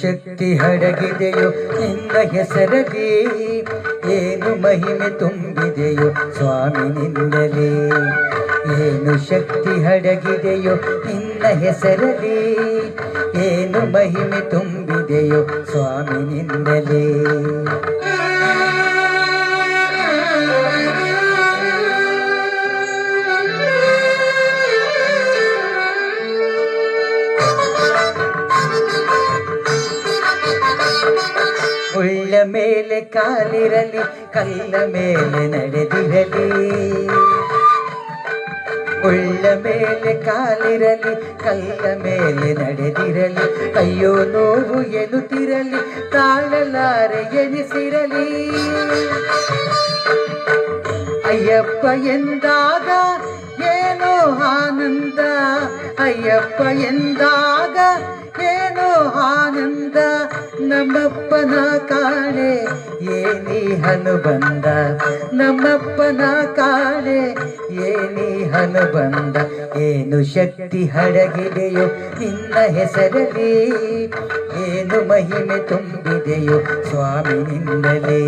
ಶಕ್ತಿ ಅಡಗಿದೆಯೋ ನಿನ್ನ ಹೆಸರಲ್ಲಿ, ಏನು ಮಹಿಮೆ ತುಂಬಿದೆಯೋ ಸ್ವಾಮಿ ನಿನ್ನಲೇ. ಏನು ಶಕ್ತಿ ಅಡಗಿದೆಯೋ ನಿನ್ನ ಹೆಸರಲ್ಲಿ, ಏನು ಮಹಿಮೆ ತುಂಬಿದೆಯೋ ಸ್ವಾಮಿ ನಿನ್ನಲೇ. ಉಳ್ಳ ಮೇಲೆ ಕಾಲಿರಲಿ, ಕಲ್ಲ ಮೇಲೆ ನಡೆದಿರಲಿ. ಉಳ್ಳ ಮೇಲೆ ಕಾಲಿರಲಿ, ಕಲ್ಲ ಮೇಲೆ ನಡೆದಿರಲಿ. ಅಯ್ಯೋ ನೋವು ಎನ್ನುತ್ತಿರಲಿ, ತಾಳಲಾರೆ ಎನಿಸಿರಲಿ. ಅಯ್ಯಪ್ಪ ಎಂದಾಗ ಏನೋ ಆನಂದ, ಅಯ್ಯಪ್ಪ ಎಂದಾಗ ಏನೋ ಆನಂದ. ನಮ್ಮಪ್ಪನ ಕಾಣೆ ಏನಿ ಅನುಬಂಧ, ನಮ್ಮಪ್ಪನ ಕಾಣೆ ಏನಿ ಅನುಬಂಧ. ಏನು ಶಕ್ತಿ ಅಡಗಿದೆಯೋ ನಿನ್ನ ಹೆಸರಲ್ಲಿ, ಏನು ಮಹಿಮೆ ತುಂಬಿದೆಯೋ ಸ್ವಾಮಿ ನಿನ್ನಲೇ.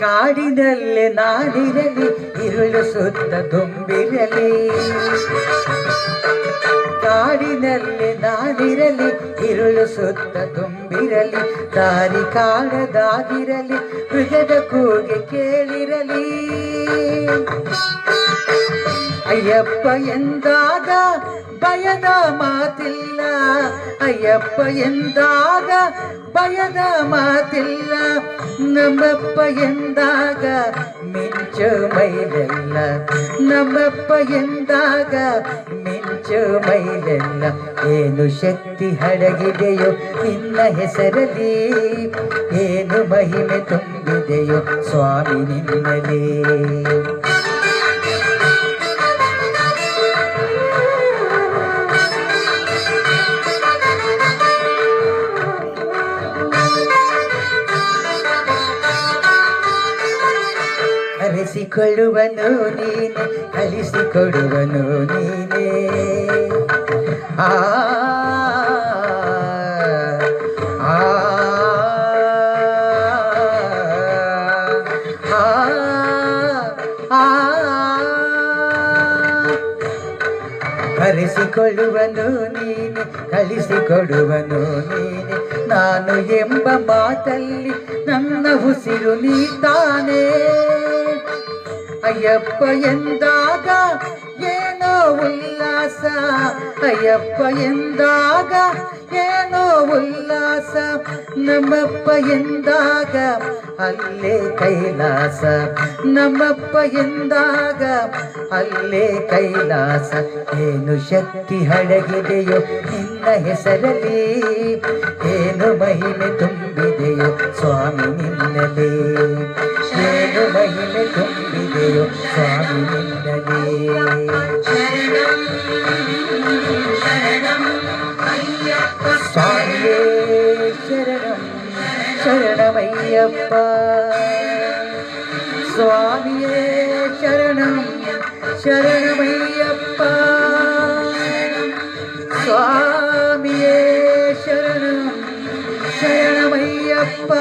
ಕಾಡಿನಲ್ಲಿ ನಾಡಿರಲಿ, ಇರುಳು ಸುತ್ತ ತುಂಬಿರಲಿ. ಕಾಡಿನಲ್ಲಿ ನಾಡಿರಲಿ, ಇರುಳು ಸುತ್ತ ತುಂಬಿರಲಿ. ದಾರಿ ಕಾಣದಾಗಿರಲಿ, ಮೃಗದ ಕೂಗೆ ಕೇಳಿರಲಿ. ಅಯ್ಯಪ್ಪ ಎಂದಾಗ ಭಯದ ಮಾತಿಲ್ಲ, ಅಯ್ಯಪ್ಪ ಎಂದಾಗ ಭಯದ ಮಾತಿಲ್ಲ. ನಮ್ಮಪ್ಪ ಎಂದಾಗ ಮಿಂಚು ಮೈಲೆಲ್ಲ, ನಮ್ಮಪ್ಪ ಎಂದಾಗ ಮಿಂಚು ಮೈಲೆಲ್ಲ. ಏನು ಶಕ್ತಿ ಅಡಗಿದೆಯೋ ನಿನ್ನ ಹೆಸರಲ್ಲಿ, ಏನು ಮಹಿಮೆ ತುಂಬಿದೆಯೋ ಸ್ವಾಮಿ ನಿನ್ನಲೇ. ಕಲಿಸಿಕೊಳ್ಳುವನು ನೀನೆ, ಕಲಿಸಿಕೊಡುವನು ನೀನೆ. ಆ ಕಲಿಸಿಕೊಳ್ಳುವನು ನೀನೆ, ಕಲಿಸಿಕೊಡುವನು ನೀನೆ. ನಾನು ಎಂಬ ಮಾತಲ್ಲಿ ನನ್ನ ಉಸಿರು ನೀ ತಾನೇ. ಅಯ್ಯಪ್ಪ ಎಂದಾಗ ಏನೋ ಉಲ್ಲಾಸ, ಅಯ್ಯಪ್ಪ ಎಂದಾಗ ಏನೋ ಉಲ್ಲಾಸ. ನಮ್ಮಪ್ಪ ಎಂದಾಗ ಅಲ್ಲೇ ಕೈಲಾಸ, ನಮ್ಮಪ್ಪ ಎಂದಾಗ ಅಲ್ಲೇ ಕೈಲಾಸ. ಏನು ಶಕ್ತಿ ಅಡಗಿದೆಯೋ ನಿನ್ನ ಹೆಸರಲ್ಲಿ, ಏನು ಮಹಿಮೆ ತುಂಬಿದೆಯೋ ಸ್ವಾಮಿ ನಿನ್ನಲೇ. ಏನು ಮಹಿಮೆ ತುಂಬಿದೆಯೋ ಸ್ವಾಮಿ ನಿನ್ನಲೇ. ಸ್ವಾಮಿಯೇ ಶರಣಂ ಶರಣಮಯ್ಯಪ್ಪ, ಸ್ವಾಮಿಯೇ ಶರಣಂ ಶರಣಮಯ್ಯಪ್ಪ, ಸ್ವಾಮಿಯೇ ಶರಣಂ ಶರಣಮಯ್ಯಪ್ಪ.